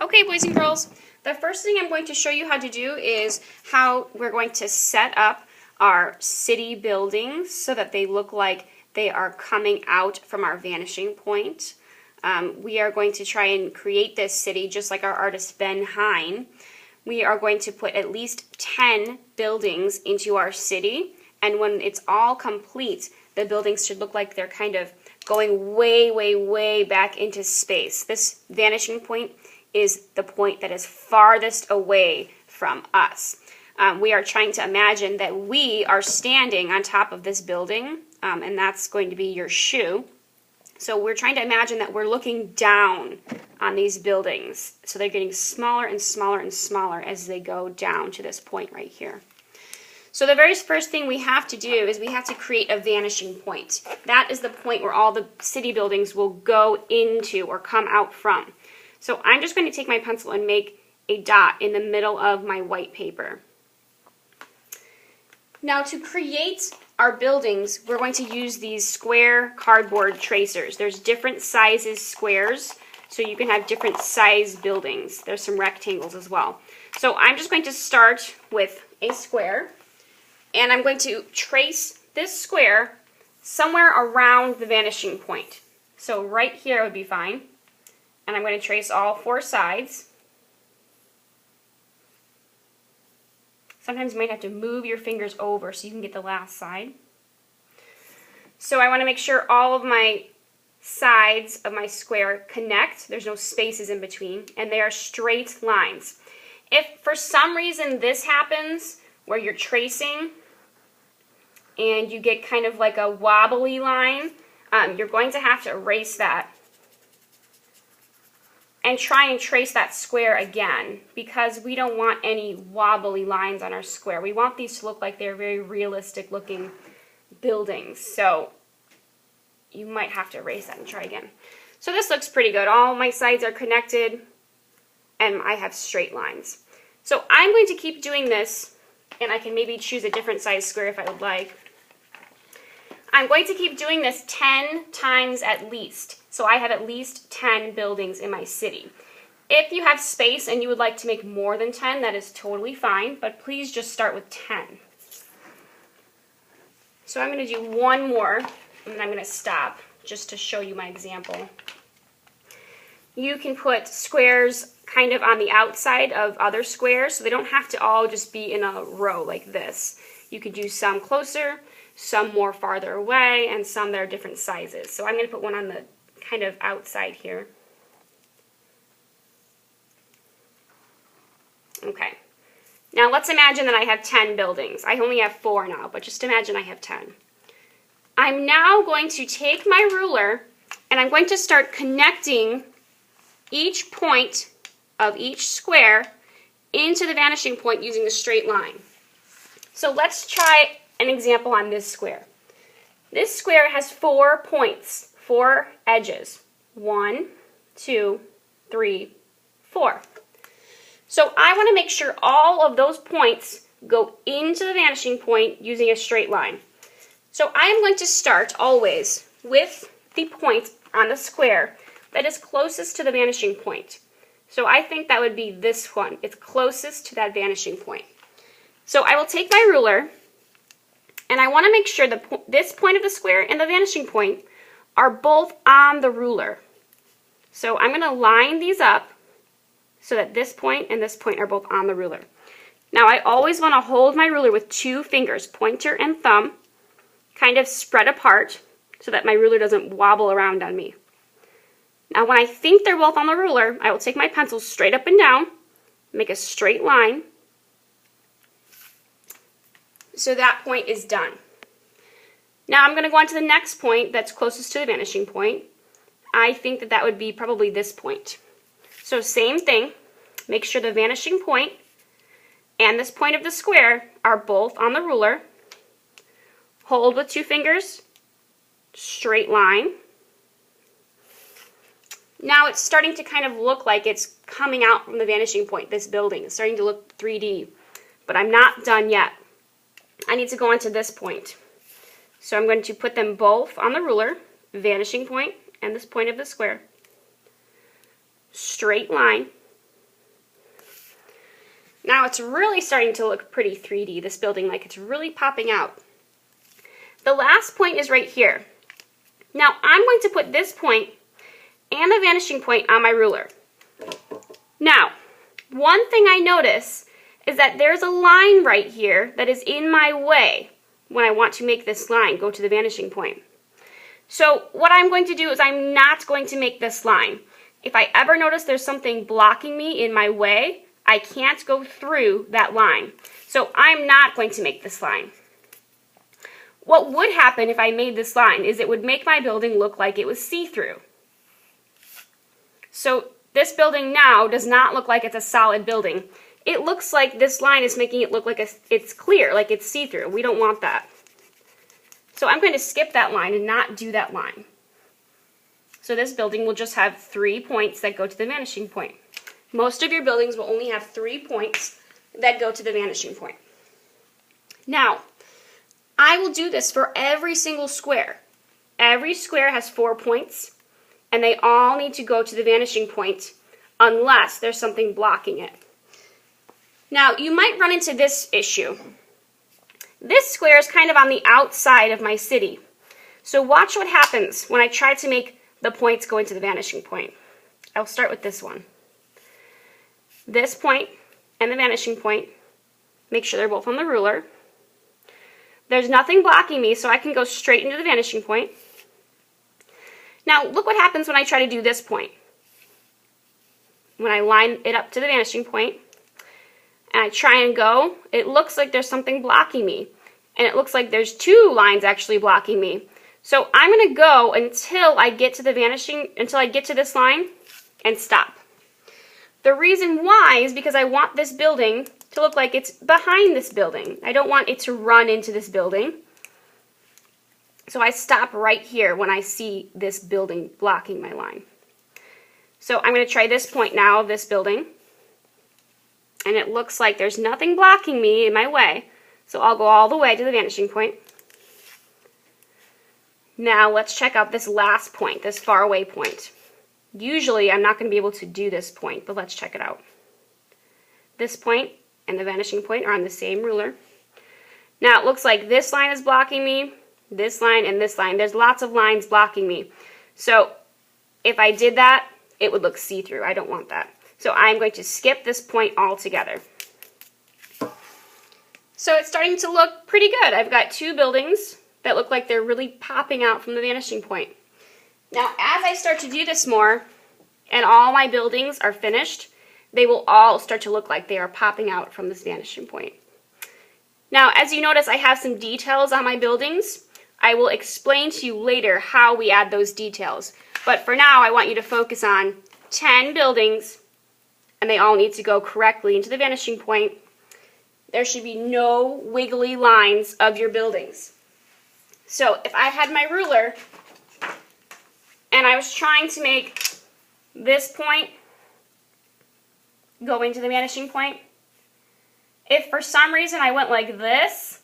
Okay, boys and girls, the first thing I'm going to show you how to do is how we're going to set up our city buildings so that they look like they are coming out from our vanishing point. We are going to try and create this city just like our artist Ben Hine. We are going to put at least 10 buildings into our city, and when it's all complete, the buildings should look like they're kind of going way, way, way back into space. This vanishing point is the point that is farthest away from us. We are trying to imagine that we are standing on top of this building, and that's going to be your shoe. So we're trying to imagine that we're looking down on these buildings. So they're getting smaller and smaller and smaller as they go down to this point right here. So the very first thing we have to do is we have to create a vanishing point. That is the point where all the city buildings will go into or come out from. So I'm just going to take my pencil and make a dot in the middle of my white paper. Now to create our buildings, we're going to use these square cardboard tracers. There's different sizes squares, so you can have different size buildings. There's some rectangles as well. So I'm just going to start with a square, and I'm going to trace this square somewhere around the vanishing point. So right here would be fine. And I'm going to trace all 4 sides. Sometimes you might have to move your fingers over so you can get the last side. So I want to make sure all of my sides of my square connect. There's no spaces in between, and they are straight lines. If for some reason this happens, where you're tracing and you get kind of like a wobbly line, you're going to have to erase that and try and trace that square again, because we don't want any wobbly lines on our square. We want these to look like they're very realistic looking buildings. So you might have to erase that and try again. So this looks pretty good. All my sides are connected and I have straight lines. So I'm going to keep doing this, and I can maybe choose a different size square if I would like. I'm going to keep doing this 10 times at least. So I have at least 10 buildings in my city. If you have space and you would like to make more than 10, that is totally fine, but please just start with 10. So I'm going to do one more, and then I'm going to stop just to show you my example. You can put squares kind of on the outside of other squares, so they don't have to all just be in a row like this. You could do some closer, some more farther away, and some that are different sizes. So I'm going to put one on the kind of outside here. Okay. Now let's imagine that I have 10 buildings. I only have 4 now, but just imagine I have 10. I'm now going to take my ruler and I'm going to start connecting each point of each square into the vanishing point using a straight line. So let's try an example on this square. This square has 4 points. 4 edges. 1, 2, 3, 4. So I want to make sure all of those points go into the vanishing point using a straight line. So I am going to start always with the point on the square that is closest to the vanishing point. So I think that would be this one. It's closest to that vanishing point. So I will take my ruler, and I want to make sure this point of the square and the vanishing point are both on the ruler. So I'm going to line these up so that this point and this point are both on the ruler. Now I always want to hold my ruler with 2 fingers, pointer and thumb, kind of spread apart so that my ruler doesn't wobble around on me. Now when I think they're both on the ruler, I will take my pencil straight up and down, make a straight line, so that point is done. Now I'm going to go on to the next point that's closest to the vanishing point. I think that that would be probably this point. So same thing, make sure the vanishing point and this point of the square are both on the ruler. Hold with 2 fingers, straight line. Now it's starting to kind of look like it's coming out from the vanishing point, this building. It's starting to look 3D, but I'm not done yet. I need to go on to this point. So I'm going to put them both on the ruler, vanishing point and this point of the square. Straight line. Now it's really starting to look pretty 3D, this building, like it's really popping out. The last point is right here. Now I'm going to put this point and the vanishing point on my ruler. Now, one thing I notice is that there's a line right here that is in my way when I want to make this line go to the vanishing point. So what I'm going to do is I'm not going to make this line. If I ever notice there's something blocking me in my way, I can't go through that line. So I'm not going to make this line. What would happen if I made this line is it would make my building look like it was see-through. So this building now does not look like it's a solid building. It looks like this line is making it look like it's clear, like it's see-through. We don't want that. So I'm going to skip that line and not do that line. So this building will just have 3 points that go to the vanishing point. Most of your buildings will only have 3 points that go to the vanishing point. Now, I will do this for every single square. Every square has 4 points, and they all need to go to the vanishing point unless there's something blocking it. Now, you might run into this issue. This square is kind of on the outside of my city. So watch what happens when I try to make the points go into the vanishing point. I'll start with this one. This point and the vanishing point, make sure they're both on the ruler. There's nothing blocking me, so I can go straight into the vanishing point. Now, look what happens when I try to do this point. When I line it up to the vanishing point, and I try and go, it looks like there's something blocking me. And it looks like there's 2 lines actually blocking me. So I'm going to go until I get to this line and stop. The reason why is because I want this building to look like it's behind this building. I don't want it to run into this building. So I stop right here when I see this building blocking my line. So I'm going to try this point now of this building. And it looks like there's nothing blocking me in my way. So I'll go all the way to the vanishing point. Now let's check out this last point, this far away point. Usually I'm not going to be able to do this point, but let's check it out. This point and the vanishing point are on the same ruler. Now it looks like this line is blocking me, this line, and this line. There's lots of lines blocking me. So if I did that, it would look see-through. I don't want that. So I'm going to skip this point altogether. So it's starting to look pretty good. I've got 2 buildings that look like they're really popping out from the vanishing point. Now, as I start to do this more, and all my buildings are finished, they will all start to look like they are popping out from this vanishing point. Now, as you notice, I have some details on my buildings. I will explain to you later how we add those details. But for now, I want you to focus on 10 buildings, and they all need to go correctly into the vanishing point. There should be no wiggly lines of your buildings. So if I had my ruler, and I was trying to make this point go into the vanishing point, if for some reason I went like this,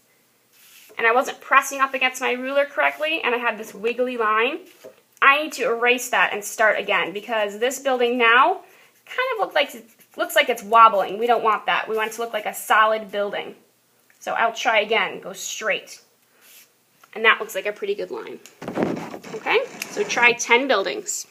and I wasn't pressing up against my ruler correctly, and I had this wiggly line, I need to erase that and start again, because this building now kind of looks like it's wobbling. We don't want that. We want it to look like a solid building. So I'll try again, go straight. And that looks like a pretty good line. Okay, so try 10 buildings.